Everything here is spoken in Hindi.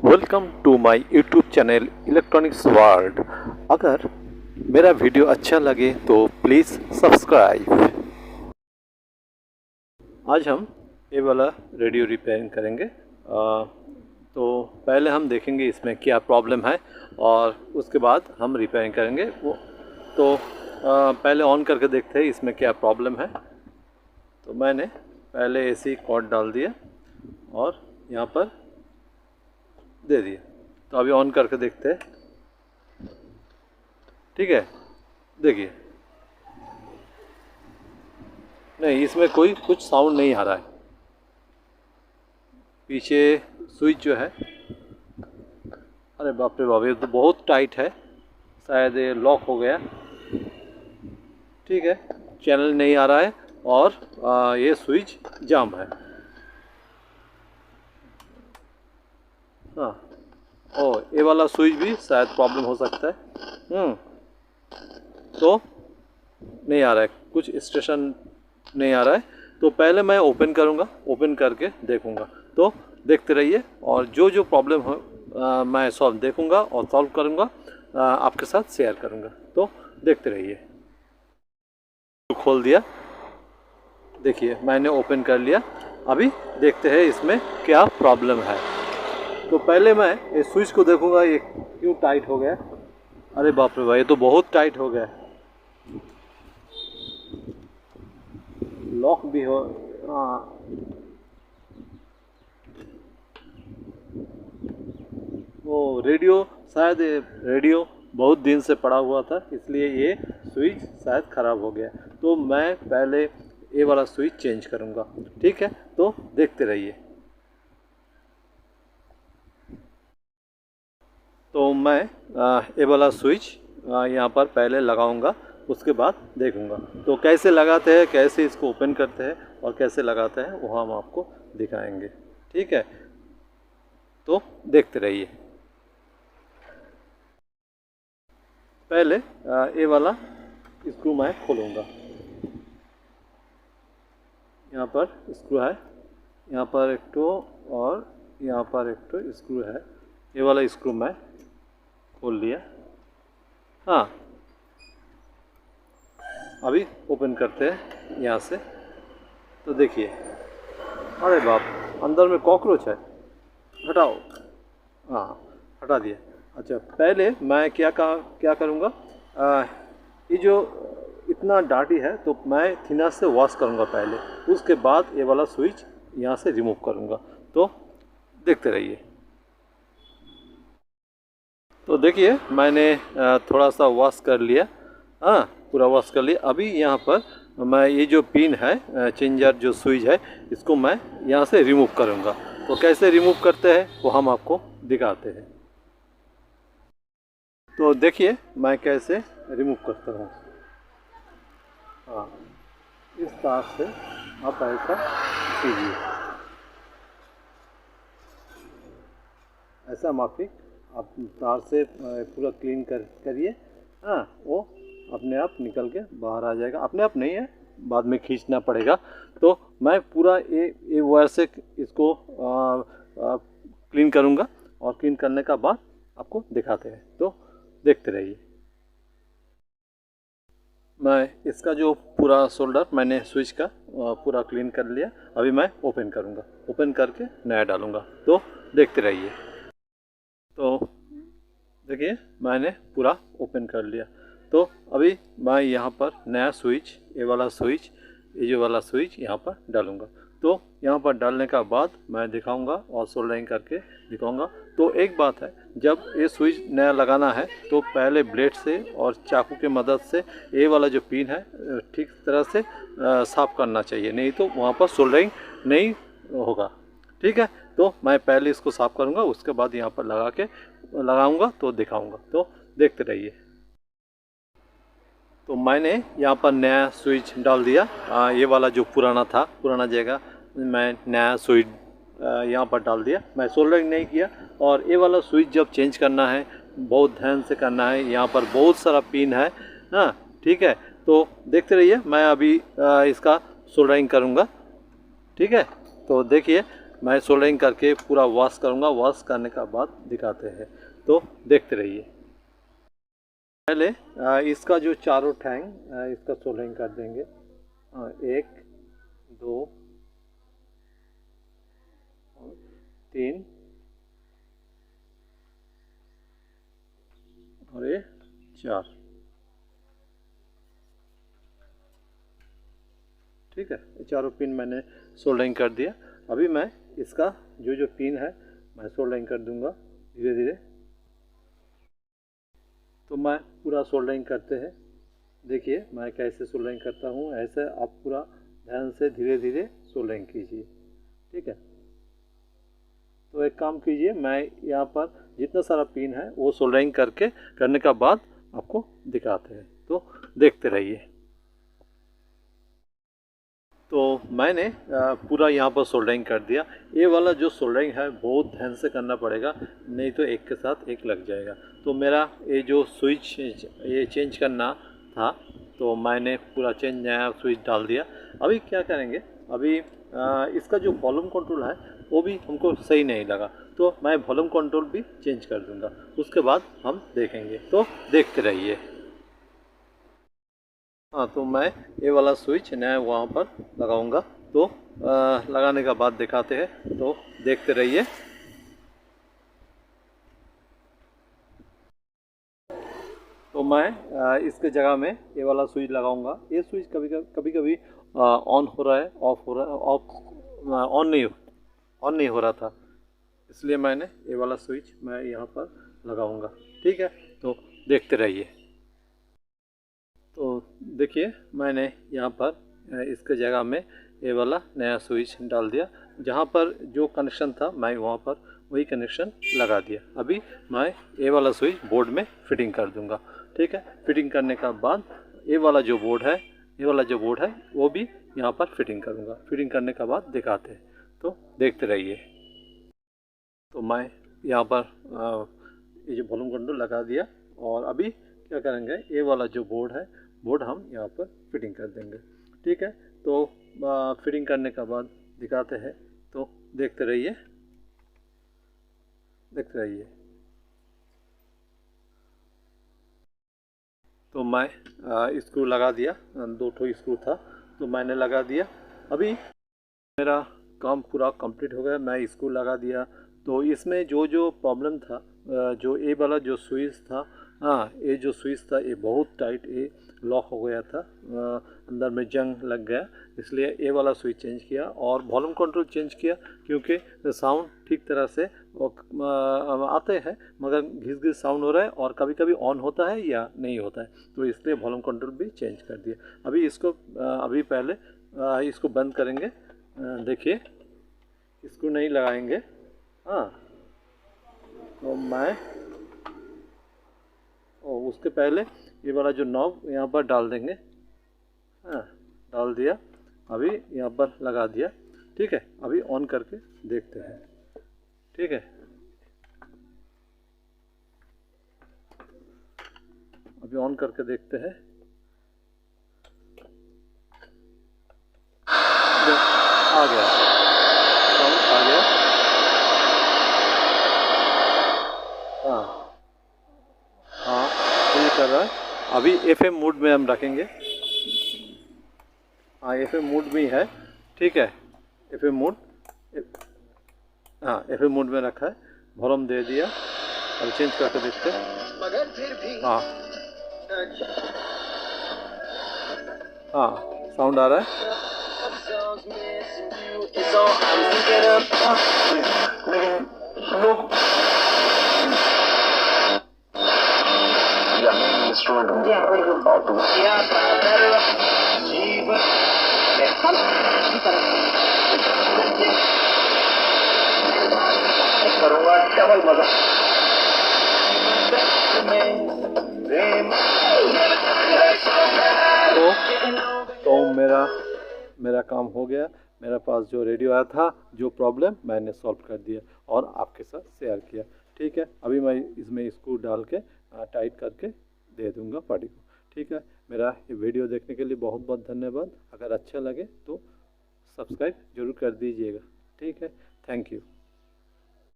Welcome to my YouTube channel electronics world. अगर मेरा वीडियो अच्छा लगे तो प्लीज़ सब्सक्राइब। आज हम ये वाला रेडियो रिपेयरिंग करेंगे। तो पहले हम देखेंगे इसमें क्या प्रॉब्लम है और उसके बाद हम रिपेयरिंग करेंगे वो। तो पहले ऑन करके देखते हैं इसमें क्या प्रॉब्लम है। तो मैंने पहले एसी कॉर्ड डाल दिया और यहाँ पर दे दिया। तो अभी ऑन करके देखते हैं। ठीक है, देखिए नहीं, इसमें कोई कुछ साउंड नहीं आ रहा है। पीछे स्विच जो है, अरे बाप रे बाप, ये तो बहुत टाइट है, शायद ये लॉक हो गया। ठीक है, चैनल नहीं आ रहा है और ये स्विच जाम है। हाँ, ओ ये वाला स्विच भी शायद प्रॉब्लम हो सकता है। तो नहीं आ रहा है, कुछ स्टेशन नहीं आ रहा है। तो पहले मैं ओपन करूँगा, ओपन करके देखूँगा। तो देखते रहिए और जो जो प्रॉब्लम हो मैं सॉल्व देखूँगा और सॉल्व करूँगा, आपके साथ शेयर करूँगा। तो देखते रहिए। खोल दिया, देखिए मैंने ओपन कर लिया। अभी देखते हैं इसमें क्या प्रॉब्लम है। तो पहले मैं इस स्विच को देखूँगा, ये क्यों टाइट हो गया। अरे बाप रे भाई, ये तो बहुत टाइट हो गया। लॉक भी हो, हाँ वो रेडियो, शायद रेडियो बहुत दिन से पड़ा हुआ था, इसलिए ये स्विच शायद ख़राब हो गया। तो मैं पहले ये वाला स्विच चेंज करूँगा। ठीक है, तो देखते रहिए। तो मैं ये वाला स्विच यहाँ पर पहले लगाऊंगा, उसके बाद देखूंगा। तो कैसे लगाते हैं, कैसे इसको ओपन करते हैं और कैसे लगाते हैं, वो हम आपको दिखाएंगे। ठीक है, तो देखते रहिए। पहले ये वाला स्क्रू मैं खोलूँगा। यहाँ पर स्क्रू है, यहाँ पर एक तो और यहाँ पर एक तो स्क्रू है। ये वाला स्क्रू मैं खोल लिया। हाँ, अभी ओपन करते हैं यहाँ से। तो देखिए, अरे बाप, अंदर में कॉकरोच है, हटाओ। हाँ, हटा दिया। अच्छा, पहले मैं क्या करूँगा, ये जो इतना डार्टी है तो मैं थिनर से वॉश करूँगा पहले, उसके बाद ये वाला स्विच यहाँ से रिमूव करूँगा। तो देखते रहिए। तो देखिए मैंने थोड़ा सा वॉश कर लिया। हाँ, पूरा वॉश कर लिया। अभी यहाँ पर मैं ये जो पिन है, चेंजर जो स्विच है, इसको मैं यहाँ से रिमूव करूँगा। तो कैसे रिमूव करते हैं वो हम आपको दिखाते हैं। तो देखिए मैं कैसे रिमूव करता हूँ। हाँ, इस तार से आप ऐसा कीजिए, ऐसा माफिक आप तार से पूरा क्लीन करिए। हाँ, वो अपने आप निकल के बाहर आ जाएगा। अपने आप नहीं है, बाद में खींचना पड़ेगा। तो मैं पूरा ये वायर से इसको क्लीन करूँगा और क्लीन करने का बाद आपको दिखाते हैं। तो देखते रहिए। मैं इसका जो पूरा शोल्डर मैंने स्विच का पूरा क्लीन कर लिया। अभी मैं ओपन करूँगा, ओपन करके नया डालूँगा। तो देखते रहिए। तो देखिए मैंने पूरा ओपन कर लिया। तो अभी मैं यहाँ पर नया स्विच, ये वाला स्विच, ये जो वाला स्विच यहाँ पर डालूँगा। तो यहाँ पर डालने का बाद मैं दिखाऊंगा और सोल्डरिंग करके दिखाऊंगा। तो एक बात है, जब ये स्विच नया लगाना है तो पहले ब्लेड से और चाकू के मदद से ये वाला जो पिन है ठीक तरह से साफ़ करना चाहिए, नहीं तो वहाँ पर सोल्डरिंग नहीं होगा। ठीक है, तो मैं पहले इसको साफ़ करूँगा, उसके बाद यहाँ पर लगाऊंगा तो दिखाऊंगा। तो देखते रहिए। तो मैंने यहाँ पर नया स्विच डाल दिया। ये वाला जो पुराना जगह मैं नया स्विच यहाँ पर डाल दिया। मैं सोल्डरिंग नहीं किया। और ये वाला स्विच जब चेंज करना है बहुत ध्यान से करना है। यहाँ पर बहुत सारा पिन है। हाँ, ठीक है, तो देखते रहिए। मैं अभी इसका सोल्डरिंग करूँगा। ठीक है, तो देखिए मैं सोल्डरिंग करके पूरा वॉश करूँगा। वॉश करने का बाद दिखाते हैं, तो देखते रहिए। पहले इसका जो चारों टैंग इसका सोल्डरिंग कर देंगे। 1 2 3 और ये 4। ठीक है, ये चारों पिन मैंने सोल्डरिंग कर दिया। अभी मैं इसका जो पिन है मैं सोल्डरिंग कर दूंगा धीरे धीरे। तो मैं पूरा सोल्डरिंग करते हैं। देखिए मैं कैसे सोल्डरिंग करता हूँ, ऐसे आप पूरा ध्यान से धीरे धीरे सोल्डरिंग कीजिए। ठीक है, तो एक काम कीजिए, मैं यहाँ पर जितना सारा पिन है वो सोल्डरिंग करने का बाद आपको दिखाते हैं, तो देखते रहिए। तो मैंने पूरा यहाँ पर सोल्डरिंग कर दिया। ये वाला जो सोल्डरिंग है बहुत ध्यान से करना पड़ेगा, नहीं तो एक के साथ एक लग जाएगा। तो मेरा ये जो स्विच ये चेंज करना था, तो मैंने पूरा नया स्विच डाल दिया। अभी क्या करेंगे, अभी इसका जो वॉल्यूम कंट्रोल है वो भी हमको सही नहीं लगा, तो मैं वॉल्यूम कंट्रोल भी चेंज कर दूंगा। उसके बाद हम देखेंगे, तो देखते रहिए। हाँ, तो मैं ये वाला स्विच नया वहाँ पर लगाऊंगा, तो लगाने का बाद दिखाते हैं, तो देखते रहिए। तो मैं इसके जगह में ये वाला स्विच लगाऊंगा। ये स्विच कभी कभी ऑन हो रहा है, ऑफ हो रहा है, ऑन नहीं हो रहा था, इसलिए मैंने ये वाला स्विच मैं यहाँ पर लगाऊंगा। ठीक है, तो देखते रहिए। तो देखिए मैंने यहाँ पर इसके जगह में ये वाला नया स्विच डाल दिया। जहाँ पर जो कनेक्शन था मैं वहाँ पर वही कनेक्शन लगा दिया। अभी मैं ये वाला स्विच बोर्ड में फिटिंग कर दूँगा। ठीक है, फिटिंग करने का बाद ये वाला जो बोर्ड है वो भी यहाँ पर फिटिंग करूँगा। फिटिंग करने का बाद दिखाते हैं, तो देखते रहिए। तो मैं यहाँ पर ये जो वॉल्यूम कंट्रोल लगा दिया, और अभी क्या करेंगे, ये वाला जो बोर्ड हम यहाँ पर फिटिंग कर देंगे। ठीक है, तो फिटिंग करने का बाद दिखाते हैं, तो देखते रहिए। तो मैं स्क्रू लगा दिया, 2 ठो स्क्रू था तो मैंने लगा दिया। अभी मेरा काम पूरा कंप्लीट हो गया, मैं स्क्रू लगा दिया। तो इसमें जो प्रॉब्लम था, जो ये वाला जो स्विच था, हाँ ये जो स्विच था ये बहुत टाइट ये लॉक हो गया था, अंदर में जंग लग गया, इसलिए ये वाला स्विच चेंज किया और वॉल्यूम कंट्रोल चेंज किया, क्योंकि साउंड ठीक तरह से आते हैं मगर घिस साउंड हो रहा है और कभी कभी ऑन होता है या नहीं होता है, तो इसलिए वॉल्यूम कंट्रोल भी चेंज कर दिया। अभी इसको अभी पहले इसको बंद करेंगे। देखिए इसको नहीं लगाएंगे। हाँ, तो मैं उसके पहले ये वाला जो नॉब यहाँ पर डाल देंगे। हाँ, डाल दिया, अभी यहाँ पर लगा दिया। ठीक है, अभी ऑन करके देखते हैं। ठीक है, अभी ऑन करके देखते हैं। आ गया, साउंड आ गया। हाँ, ये कर रहा है। अभी FM मोड में हम रखेंगे। हाँ, FM मोड में है। ठीक है, FM मोड, हाँ FM मोड में रखा है। वॉल्यूम दे दिया, अब चेंज करके देखते हैं। हाँ, साउंड आ रहा है। करूँगा डबल मजा। तो मेरा काम हो गया। मेरे पास जो रेडियो आया था, जो प्रॉब्लम मैंने सॉल्व कर दिया और आपके साथ शेयर किया। ठीक है, अभी मैं इसमें स्क्रू डाल के टाइट करके दे दूंगा पार्टी को। ठीक है, मेरा ये वीडियो देखने के लिए बहुत बहुत धन्यवाद। अगर अच्छा लगे तो सब्सक्राइब जरूर कर दीजिएगा। ठीक है, थैंक यू।